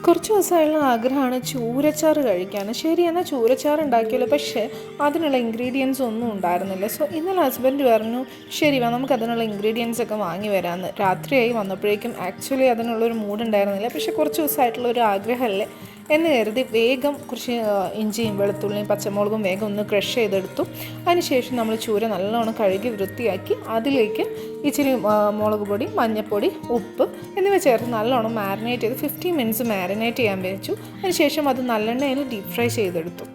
കുറച്ച് ദിവസമായുള്ള ആഗ്രഹമാണ് ചൂരച്ചാറ് കഴിക്കാൻ. ശരി, എന്നാൽ ചൂരച്ചാറ് ഉണ്ടാക്കിയല്ലോ, പക്ഷേ അതിനുള്ള ഇൻഗ്രീഡിയൻസ് ഒന്നും ഉണ്ടായിരുന്നില്ല. സോ ഇന്നലെ ഹസ്ബൻഡ് പറഞ്ഞു ശരി വാ നമുക്ക് അതിനുള്ള ഇൻഗ്രീഡിയൻസ് ഒക്കെ വാങ്ങി വരാമെന്ന്. രാത്രിയായി വന്നപ്പോഴേക്കും ആക്ച്വലി അതിനുള്ളൊരു മൂഡ് ഉണ്ടായിരുന്നില്ല, പക്ഷേ കുറച്ച് ദിവസമായിട്ടുള്ളൊരു ആഗ്രഹമല്ലേ എന്ന് കരുതി വേഗം കുറച്ച് ഇഞ്ചിയും വെളുത്തുള്ളിയും പച്ചമുളകും വേഗം ഒന്ന് ക്രഷ് ചെയ്തെടുത്തു. അതിനുശേഷം നമ്മൾ ചൂര നല്ലോണം കഴുകി വൃത്തിയാക്കി അതിലേക്ക് ഇച്ചിരി മുളക് പൊടി, മഞ്ഞൾപ്പൊടി, ഉപ്പ് എന്നിവ ചേർത്ത് നല്ലോണം മാരിനേറ്റ് ചെയ്ത് 15 മിനിറ്റ്സ് മാരിനേറ്റ് ചെയ്യാൻ വെച്ചു. അതിനുശേഷം അത് നല്ലെണ്ണയിൽ ഡീപ്പ് ഫ്രൈ ചെയ്തെടുത്തു.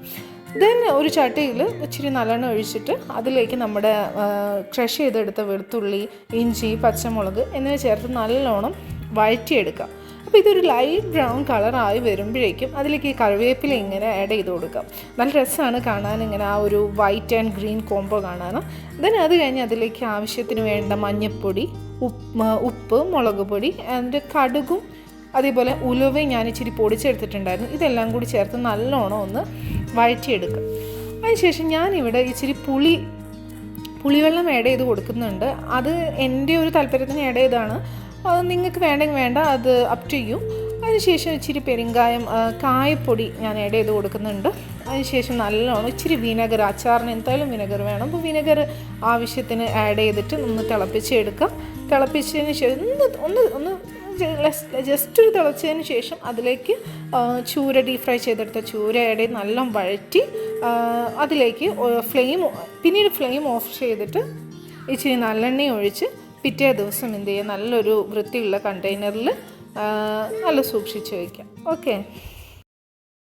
ദെൻ ഒരു ചട്ടിയിൽ ഇച്ചിരി നല്ലെണ്ണ ഒഴിച്ചിട്ട് അതിലേക്ക് നമ്മുടെ ക്രഷ് ചെയ്തെടുത്ത വെളുത്തുള്ളി, ഇഞ്ചി, പച്ചമുളക് എന്നിവ ചേർത്ത് നല്ലോണം വഴറ്റിയെടുക്കാം. അപ്പോൾ ഇതൊരു ലൈറ്റ് ബ്രൗൺ കളറായി വരുമ്പോഴേക്കും അതിലേക്ക് ഈ കറിവേപ്പില ഇങ്ങനെ ആഡ് ചെയ്ത് കൊടുക്കാം. നല്ല രസമാണ് കാണാൻ, ഇങ്ങനെ ആ ഒരു വൈറ്റ് ആൻഡ് ഗ്രീൻ കോംബോ കാണാൻ. ദെൻ അത് കഴിഞ്ഞ് അതിലേക്ക് ആവശ്യത്തിന് വേണ്ട മഞ്ഞൾപ്പൊടി, ഉപ്പ്, മുളക് പൊടി, അതിൻ്റെ കടുകും അതേപോലെ ഉലുവയും ഞാൻ ഇച്ചിരി പൊടിച്ചെടുത്തിട്ടുണ്ടായിരുന്നു. ഇതെല്ലാം കൂടി ചേർത്ത് നല്ലോണം ഒന്ന് വഴറ്റിയെടുക്കുക. അതിനുശേഷം ഞാനിവിടെ ഇച്ചിരി പുളിവെള്ളം ആഡ് ചെയ്ത് കൊടുക്കുന്നുണ്ട്. അത് എൻ്റെ ഒരു താല്പര്യത്തിന് ആഡ് ചെയ്തതാണ്. അത് നിങ്ങൾക്ക് വേണ്ടെങ്കിൽ വേണ്ട, അത് അപ് ടു യു. അതിനുശേഷം ഇച്ചിരി പെരുങ്കായം, കായപ്പൊടി ഞാൻ ആഡ് ചെയ്ത് കൊടുക്കുന്നുണ്ട്. അതിനുശേഷം നല്ലോണം ഇച്ചിരി വിനെഗർ, അച്ചാറിന് എന്തായാലും വിനെഗർ വേണം. അപ്പോൾ വിനെഗർ ആവശ്യത്തിന് ആഡ് ചെയ്തിട്ട് ഒന്ന് തിളപ്പിച്ചെടുക്കാം. തിളപ്പിച്ചതിന് ശേഷം ഒന്ന് ജസ്റ്റ് ഒരു തിളച്ചതിന് ശേഷം അതിലേക്ക് ചൂര ഡീപ് ഫ്രൈ ചെയ്തെടുത്ത ചൂര ആഡ് ചെയ്ത് നല്ലോണം വഴറ്റി അതിലേക്ക് പിന്നീട് ഫ്ലെയിം ഓഫ് ചെയ്തിട്ട് ഇച്ചിരി നല്ലെണ്ണ ഒഴിച്ച് പിറ്റേ ദിവസം എന്ത് ചെയ്യുക, നല്ലൊരു വൃത്തിയുള്ള കണ്ടെയ്നറിൽ നല്ല സൂക്ഷിച്ച് വയ്ക്കാം. ഓക്കെ.